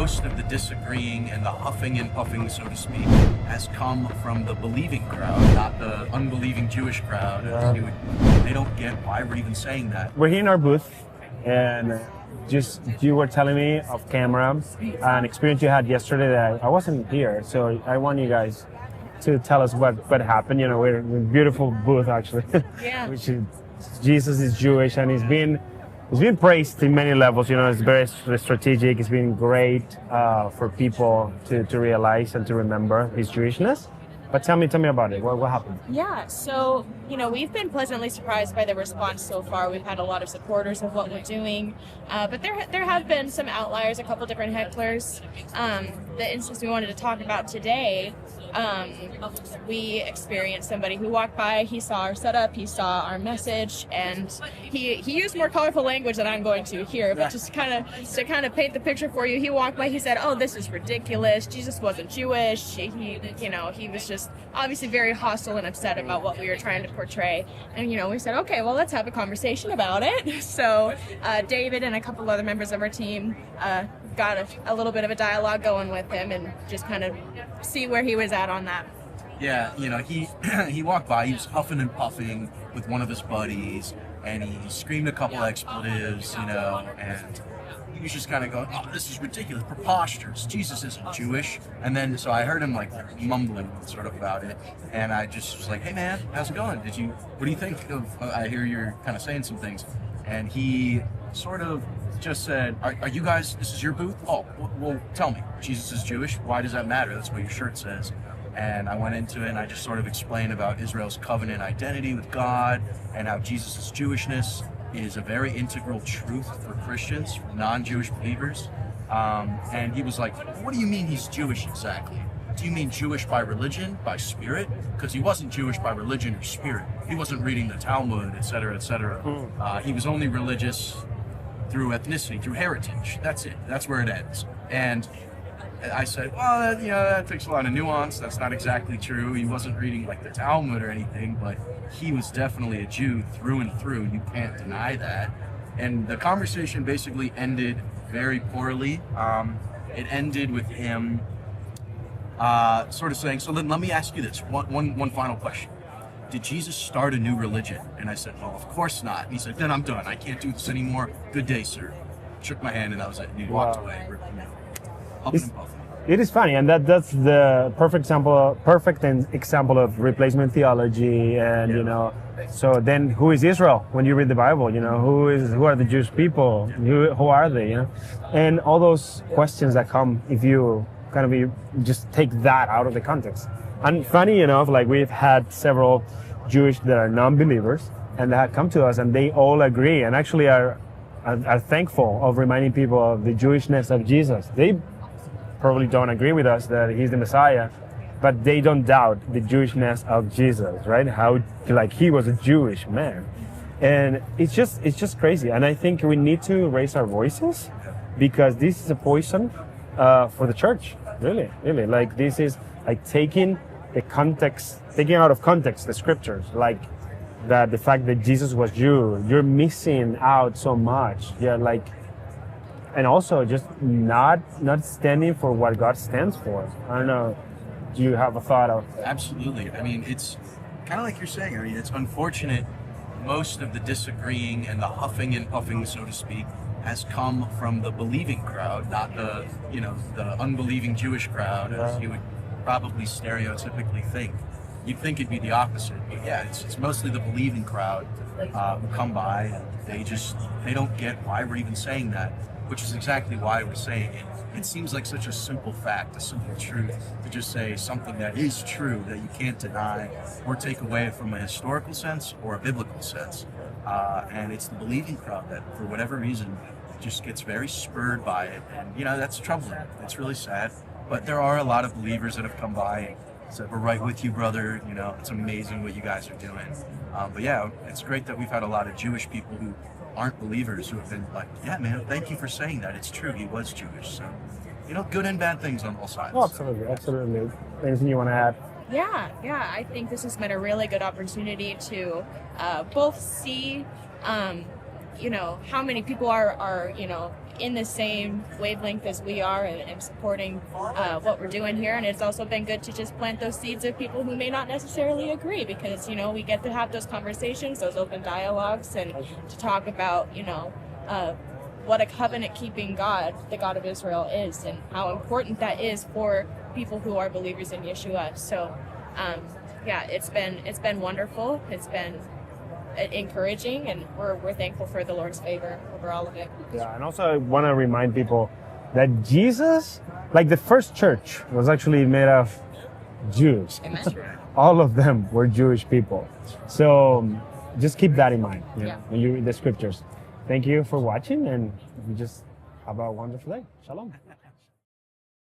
most of the disagreeing and the huffing and puffing, so to speak, has come from the believing crowd, not the unbelieving Jewish crowd. They don't get why we're even saying that. We're here in our booth, and just you were telling me off camera an experience you had yesterday that I wasn't here, so I want you guys to tell us what happened. You know, we're in a beautiful booth actually. Yeah. Which is, Jesus is Jewish, and he's been praised in many levels. You know, it's very strategic. It's been great for people to realize and to remember his Jewishness. But tell me about it. What happened? Yeah, so, we've been pleasantly surprised by the response so far. We've had a lot of supporters of what we're doing, but there have been some outliers, a couple different hecklers. The instance we wanted to talk about today, we experienced somebody who walked by, he saw our setup, he saw our message, and he used more colorful language than I'm going to here, but just to kind of paint the picture for you, he walked by, he said, "Oh, this is ridiculous. Jesus wasn't Jewish." He was just obviously very hostile and upset about what we were trying to portray. And, we said, okay, well, let's have a conversation about it. So David and a couple other members of our team got a little bit of a dialogue going with him and just kind of see where he was at on that. Yeah, he walked by, he was huffing and puffing with one of his buddies, and he screamed a couple expletives, and he was just kind of going, "Oh, this is ridiculous, preposterous, Jesus isn't Jewish." And then, so I heard him like mumbling sort of about it, and I just was like, "Hey man, how's it going? What do you think of, I hear you're kind of saying some things." And he sort of just said, are you guys, this is your booth? Oh, well, tell me, Jesus is Jewish? Why does that matter? That's what your shirt says. And I went into it and I just sort of explained about Israel's covenant identity with God and how Jesus' Jewishness is a very integral truth for Christians, for non-Jewish believers. And he was like, "What do you mean he's Jewish exactly? Do you mean Jewish by religion, by spirit?" Because he wasn't Jewish by religion or spirit. He wasn't reading the Talmud, etc., etc. He was only religious through ethnicity, through heritage. That's it. That's where it ends. And I said, well, that takes a lot of nuance. That's not exactly true. He wasn't reading like the Talmud or anything, but he was definitely a Jew through and through. You can't deny that. And the conversation basically ended very poorly. It ended with him sort of saying, so then let me ask you this, one final question. Did Jesus start a new religion? And I said, well, of course not. And he said, then I'm done. I can't do this anymore. Good day, sir. Shook my hand and that was it. And he walked away. Huffing and puffing. It is funny, and that's the perfect example of replacement theology. And so then who is Israel when you read the Bible? Who are the Jewish people? Who are they? And all those questions that come if you you just take that out of the context. And funny enough, like we've had several Jewish that are non-believers, and they have come to us, and they all agree, and actually are thankful of reminding people of the Jewishness of Jesus. They probably don't agree with us that he's the Messiah, but they don't doubt the Jewishness of Jesus, right? How he was a Jewish man. And it's just crazy. And I think we need to raise our voices, because this is a poison for the church, really. Like this is like taking out of context the scriptures, like that the fact that Jesus was Jew, you're missing out so much. And also just not standing for what God stands for. I don't know. Do you have a thought of? Absolutely. I mean, it's kind of like you're saying. I mean, it's unfortunate. Most of the disagreeing and the huffing and puffing, so to speak, has come from the believing crowd, not the unbelieving Jewish crowd, as you would probably stereotypically think. You'd think it'd be the opposite, but yeah, it's mostly the believing crowd who come by and they don't get why we're even saying that. Which is exactly why we're saying it. It seems like such a simple fact, a simple truth, to just say something that is true, that you can't deny or take away from a historical sense or a biblical sense. And it's the believing crowd that, for whatever reason, just gets very spurred by it. And, that's troubling. It's really sad. But there are a lot of believers that have come by and said, "We're right with you, brother. It's amazing what you guys are doing." But yeah, it's great that we've had a lot of Jewish people who aren't believers who have been like, "Yeah, man, thank you for saying that. It's true. He was Jewish." So, good and bad things on both sides. Oh, absolutely. Anything you want to add? Yeah. I think this has been a really good opportunity to both see, how many people are in the same wavelength as we are and supporting what we're doing here. And it's also been good to just plant those seeds of people who may not necessarily agree, because, you know, we get to have those conversations, those open dialogues, and to talk about, you know, what a covenant-keeping God, the God of Israel, is, and how important that is for people who are believers in Yeshua. So, yeah, it's been wonderful. It's been encouraging, and we're thankful for the Lord's favor over all of it. Yeah, and also I want to remind people that Jesus, like the first church, was actually made of Jews. Amen. All of them were Jewish people. So just keep that in mind, you know, Yeah. when you read the scriptures. Thank you for watching, and you just have a wonderful day. Shalom.